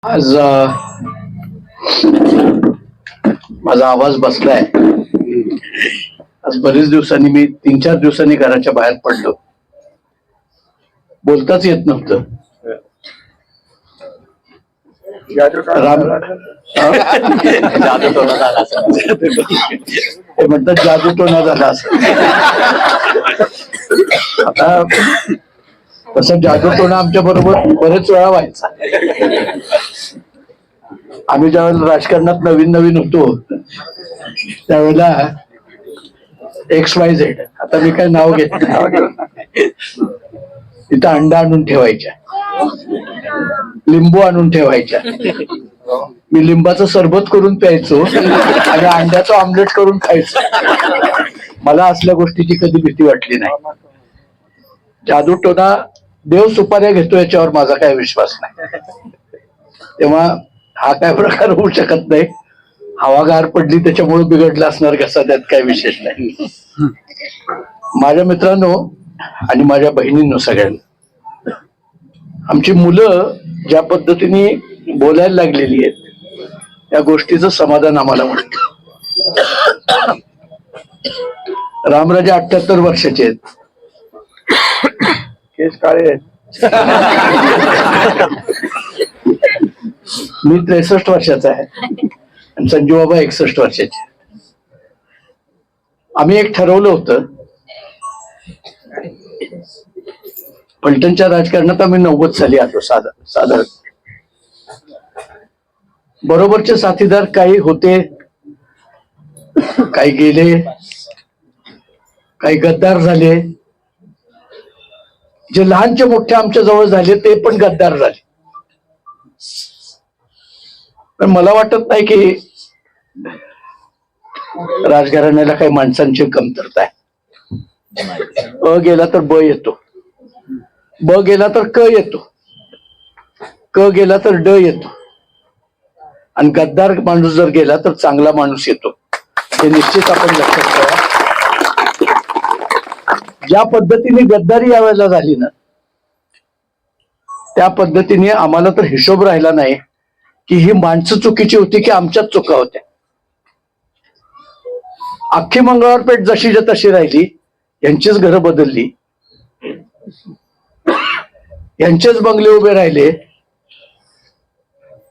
आज माझा आवाज बसलाय. आज बरेच दिवसांनी मी 3-4 दिवसांनी घराच्या बाहेर पडलो. बोलताच येत नव्हतं. जादूटोणा झाला ते म्हणतात, जादूटोणा झाला असं. आता तसं जादूटोणा आमच्या बरोबर बरेच वेळा व्हायचा. आम्ही ज्यावेळेला राजकारणात नवीन नवीन होतो त्यावेळेला XYZ, आता मी काय नाव घेत नाही, तिथं अंडा आणून ठेवायच्या, लिंबू आणून ठेवायच्या. मी लिंबाचं सरबत करून प्यायचो आणि अंड्याचं ऑमलेट करून खायचो. मला असल्या गोष्टीची कधी भीती वाटली नाही. जादूटोणा देव सुपाऱ्या घेतो याच्यावर माझा काय विश्वास नाही. तेव्हा हा काय प्रकार होऊ शकत नाही. हवागार पडली त्याच्यामुळे बिघडला असणार कसा, त्यात काय विशेष नाही. माझ्या मित्रांनो आणि माझ्या बहिणींनो, सगळ्यांना आमची मुलं ज्या पद्धतीने बोलायला लागलेली आहेत त्या गोष्टीचं समाधान आम्हाला वाटतं. रामराजे 78 वर्षाचे आहेत. केस काळे आहेत. मी 63 वर्षाचा आहे आणि संजू बाबा 61 वर्षाचे. आम्ही एक ठरवलं होतं, फलटणच्या राजकारणात आम्ही 90 साली आलो साधारण. बरोबरचे साथीदार काही होते, काही गेले, काही गद्दार झाले. जे लहानचे मोठे आमच्या जवळ झाले ते पण गद्दार झाले. पण मला वाटत नाही की राजघराण्याला काही माणसांची कमतरता आहे. अ गेला तर ब येतो, ब गेला तर क येतो, क गेला तर ड येतो, आणि गद्दार माणूस जर गेला तर चांगला माणूस येतो. हे निश्चित आपण लक्षात ठेवा. ज्या पद्धतीने गद्दारी यावेळेला झाली ना, त्या पद्धतीने आम्हाला तर हिशोब राहिला नाही की ही माणसं चुकीची होती की आमच्याच चुका होत्या. अख्खी मंगळवारपेठ जशीच्या तशी राहिली, यांचीच घरं बदलली, यांचेच बंगले उभे राहिले.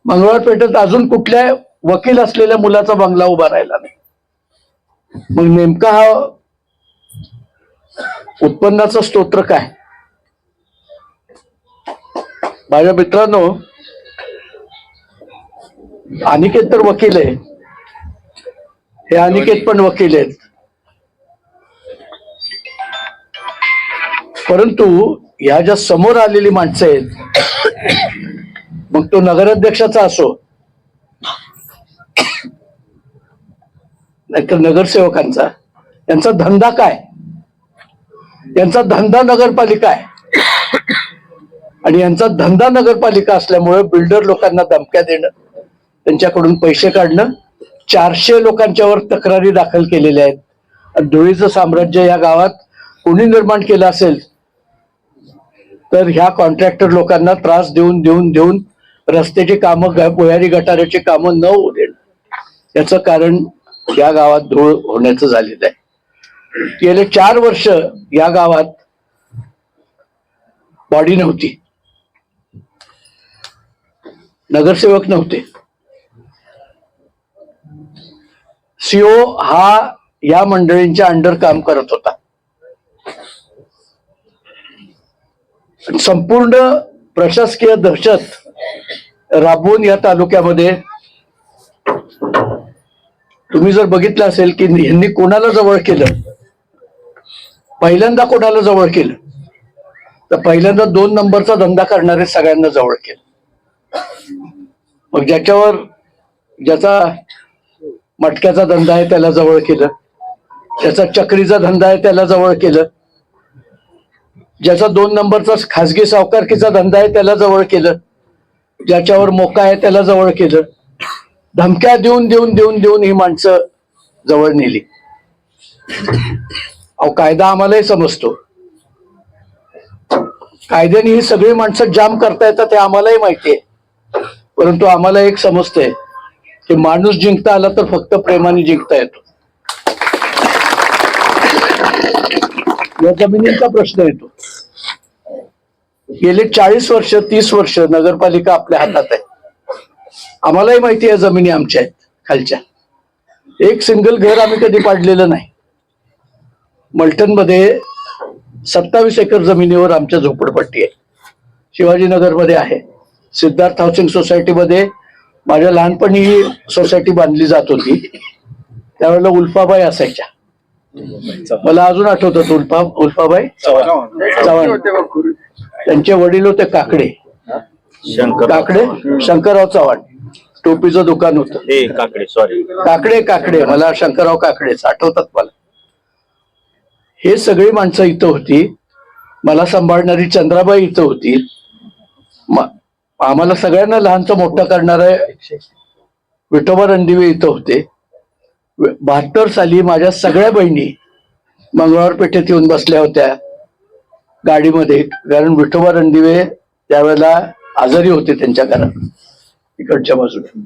मंगळवारपेठेत अजून कुठल्या वकील असलेल्या मुलाचा बंगला उभा राहिला नाही. मग नेमका हा उत्पन्नाचा स्तोत्र काय? माझ्या मित्रांनो, अनिकेत तर वकील आहे. हे अनिकेत पण वकील आहेत. परंतु ह्या ज्या समोर आलेली माणसं आहेत, मग तो नगराध्यक्षाचा असो नाहीतर नगरसेवकांचा, यांचा धंदा काय? यांचा धंदा नगरपालिका आहे. आणि यांचा धंदा नगरपालिका असल्यामुळे बिल्डर लोकांना धमक्या देणं, त्यांच्याकडून पैसे काढणं. 400 लोकांच्यावर तक्रारी दाखल केलेल्या आहेत. धुळीचं साम्राज्य या गावात कोणी निर्माण केलं असेल तर ह्या कॉन्ट्रॅक्टर लोकांना त्रास देऊन देऊन देऊन रस्त्याची कामं, भुयारी गटाराची कामं न होऊ देणं, याचं कारण या गावात धूळ होण्याचं झालेलं आहे. गेले 4 वर्ष या गावात बॉडी नव्हती, नगरसेवक नव्हते. सीओ हा या मंडळींच्या अंडर काम करत होता. संपूर्ण प्रशासकीय दहशत राबवून या तालुक्यामध्ये तुम्ही जर बघितलं असेल की यांनी कोणाला जवळ केलं, पहिल्यांदा कोणाला जवळ केलं तर पहिल्यांदा 2 नंबरचा धंदा करणारे सगळ्यांना जवळ केलं. मग ज्याचा मटक्याचा धंदा आहे त्याला जवळ केलं, ज्याचा चक्रीचा धंदा आहे त्याला जवळ केलं, ज्याचा 2 नंबरचा खासगी सावकारकीचा धंदा आहे त्याला जवळ केलं, ज्याच्यावर मोका आहे त्याला जवळ केलं. धमक्या देऊन देऊन देऊन देऊन ही माणसं जवळ नेली. अहो, कायदा आम्हालाही समजतो, कायद्याने ही सगळी माणसं जाम करता येतात हे आम्हालाही माहितीये. परंतु आम्हाला एक समजतंय की माणूस जिंकता आला तर फक्त प्रेमाने जिंकता येतो. या जमिनीचा प्रश्न येतो. गेले 40 वर्ष 30 वर्ष नगरपालिका आपल्या हातात आहे. आम्हालाही माहिती आहे जमिनी आमच्या आहेत खालच्या. एक सिंगल घर आम्ही कधी पाडलेलं नाही. मलटण मध्ये 27 एकर जमिनीवर आमच्या झोपडपट्टी आहे. शिवाजीनगरमध्ये आहे. सिद्धार्थ हाऊसिंग सोसायटीमध्ये माझ्या लहानपणी ही सोसायटी बांधली जात होती. त्यावेळेला उल्फाबाई असायच्या. मला अजून आठवतं उल्फाबाई चव्हाण. त्यांचे वडील होते काकडे शंकरराव चव्हाण. टोपीचं दुकान होतं. काकडे मला शंकरराव काकडेच आठवतात मला. हे सगळी माणसं इथं होती. मला सांभाळणारी चंद्राबाई इथं होती. आम्हाला सगळ्यांना लहानचं मोठं करणारे विठोबा रणदिवे इथं होते. 72 साली माझ्या सगळ्या बहिणी मंगळवार पेठेत येऊन बसल्या होत्या गाडीमध्ये. कारण विठोबा रणदिवे त्यावेळेला आजारी होते त्यांच्या घरात इकडच्या बाजूला.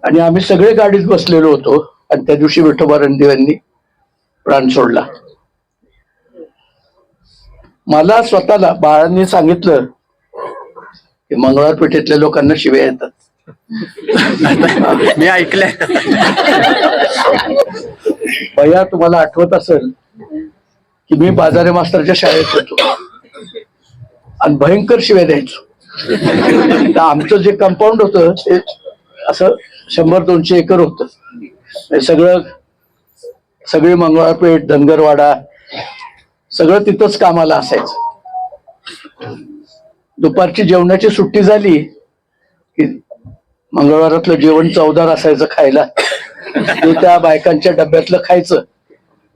आणि आम्ही सगळे गाडीत बसलेलो होतो. आणि त्या दिवशी विठोबा रणदिवेंनी प्राण सोडला. मला स्वतःला बाळांनी सांगितलं की मंगळवार पेठेतल्या लोकांना शिव्या येतात. मी ऐकलंय. भैया तुम्हाला आठवत असेल की मी बाजारे मास्तरच्या शाळेत होतो आणि भयंकर शिव्या द्यायचो. तर आमचं जे कंपाऊंड होतं ते असं 100-200 एकर होतं. सगळी मंगळवार पेठ धनगरवाडा सगळं तिथंच कामाला असायचं. दुपारची जेवणाची सुट्टी झाली की मंगळवारातलं जेवण चवदार असायचं खायला. ते त्या बायकांच्या डब्यातलं खायचं,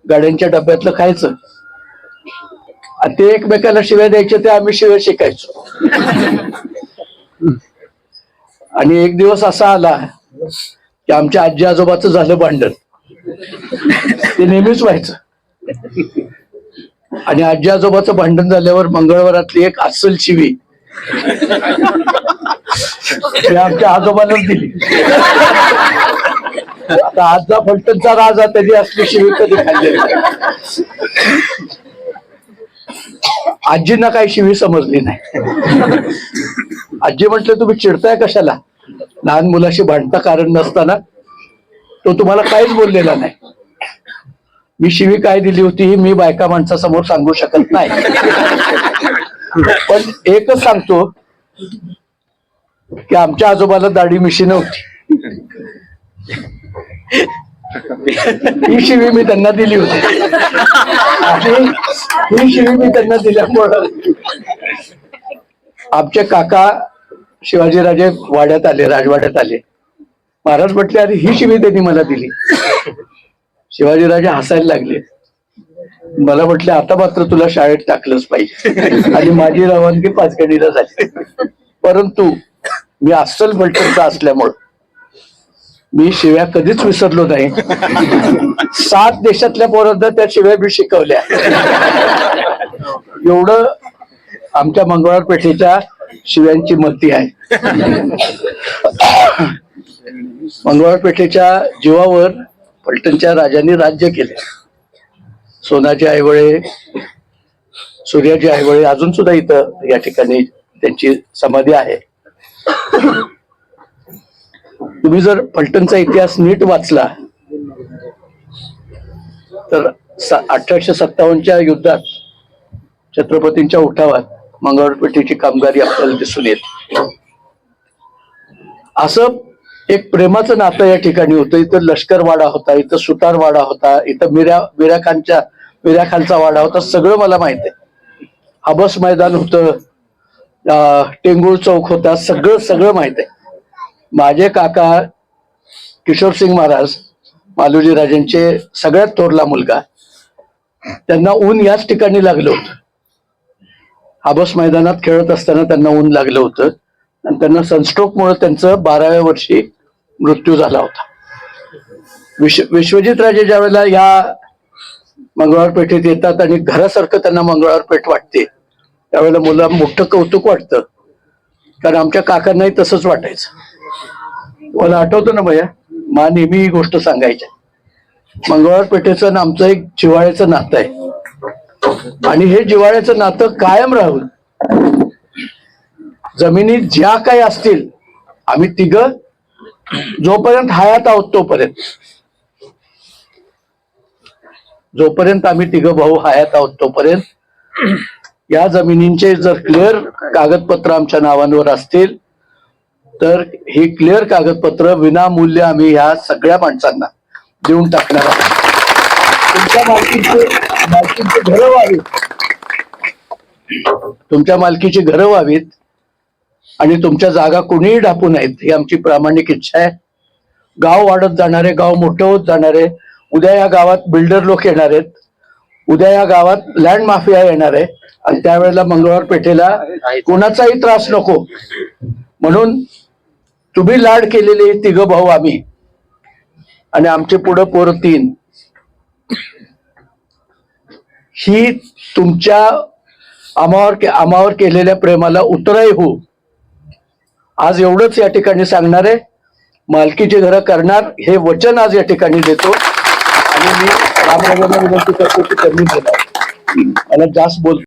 गाड्यांच्या डब्यातलं खायचं. आणि ते एकमेकाला शिव्या द्यायचे ते आम्ही शिव्या शिकायचो. आणि एक दिवस असा आला की आमच्या आजी आजोबाचं झालं भांडण. ते नेहमीच व्हायचं. आणि आजी आजोबाचं भांडण झाल्यावर मंगळवारातली एक अस्सल शिवी ते आमच्या आजोबांनाच दिली. आता आजचा फलटणचा राजा त्याची असली शिवी कधी खाल्ली. आजींना काही शिवी समजली नाही. आजी म्हटलं तुम्ही चिडताय कशाला? लहान मुलाशी भांडता कारण नसताना. तो तुम्हाला काहीच बोललेला नाही. मी शिवी काय दिली होती मी बायका माणसासमोर सांगू शकत नाही. पण एकच सांगतो की आमच्या आजोबाला दाढी मिशी नव्हती. ही शिवी मी त्यांना दिली होती. आणि ही शिवी मी त्यांना दिल्यामुळं आमचे काका शिवाजीराजे वाड्यात आले, राजवाड्यात आले. महाराज म्हटले अरे ही शिवी त्यांनी मला दिली. शिवाजीराजे हसायला लागले. मला म्हटले आता मात्र तुला शाळेत टाकलंच पाहिजे. आणि माझी रवानगी पाचगणीला झाली. परंतु मी अस्सल फलटणचा असल्यामुळं मी शिव्या कधीच विसरलो नाही. 7 देशातल्या पोरांना त्या शिव्या मी शिकवल्या. एवढं आमच्या मंगळवार पेठेच्या शिव्यांची महती आहे. मंगळवार पेठेच्या जीवावर फलटणच्या राजांनी राज्य केले. सोनाजी ऐवळे, सूर्याजी ऐवळे अजून सुद्धा इथं या ठिकाणी त्यांची समाधी आहे. तुम्ही जर फलटणचा इतिहास नीट वाचला तर 1857च्या युद्धात छत्रपतींच्या उठावात मंगळवार पेठेची कामगारी आपल्याला दिसून येते. असं एक प्रेमाचं नातं या ठिकाणी होतं. इथं लष्करवाडा होता, इथं सुतारवाडा होता, इथं मिऱ्याखालचा वाडा होता. सगळं मला माहित आहे. आबस मैदान होतं, टेंगुळ चौक होता. सगळं माहित आहे. माझे काका किशोरसिंग महाराज मालोजी राजांचे सगळ्यात थोरला मुलगा, त्यांना ऊन याच ठिकाणी लागलं होतं. आबस मैदानात खेळत असताना त्यांना ऊन लागलं होतं आणि त्यांना सनस्ट्रोकमुळे त्यांचं 12व्या वर्षी मृत्यू झाला होता. विश्वजित राजे ज्या वेळेला या मंगळवार पेठेत येतात आणि घरासारखं त्यांना मंगळवार पेठ वाटते त्यावेळेला मला मोठं कौतुक वाटतं कारण आमच्या काकांनाही तसंच वाटायचं. मला आठवतं ना भैया, मा नेहमी ही गोष्ट सांगायची, मंगळवार पेठेचं आणि आमचं एक जिव्हाळ्याचं नातं आहे आणि हे जिव्हाळ्याचं नातं कायम राहून जमिनीत ज्या काही असतील आम्ही तिघं जोपर्यंत हयात आहोत जोपर्यंत आम्ही तिघं भाऊ हयात आहोत तोपर्यंत या जमिनींचे जर क्लिअर कागदपत्र आमच्या नावांवर असतील तर ही क्लिअर कागदपत्र विनामूल्य आम्ही ह्या सगळ्या माणसांना देऊन टाकणार आहोत. तुमच्या मालकीची घरं व्हावीत, तुमच्या मालकीची घरं व्हावीत आणि तुमच्या जागा कोणीही ढापू नयेत ही आमची प्रामाणिक इच्छा आहे. गाव वाढत जाणारे, गाव मोठं होत जाणारे, उद्या या गावात बिल्डर लोक येणार आहेत, उद्या या गावात लँड माफिया येणार आहे आणि त्यावेळेला मंगळवार पेठेला कोणाचाही त्रास नको म्हणून तुम्ही लाड केलेले तिघं भाऊ आम्ही आणि आमचे पुढं पोरं 3 ही तुमच्या आम्हावर केलेल्या प्रेमाला उतराई हो. आज एवढंच या ठिकाणी सांगणार आहे. मालकीची घरं करणार हे वचन आज या ठिकाणी देतो आणि मी रामराजांना विनंती करतो की त्यांनी बोला. मला जास्त बोल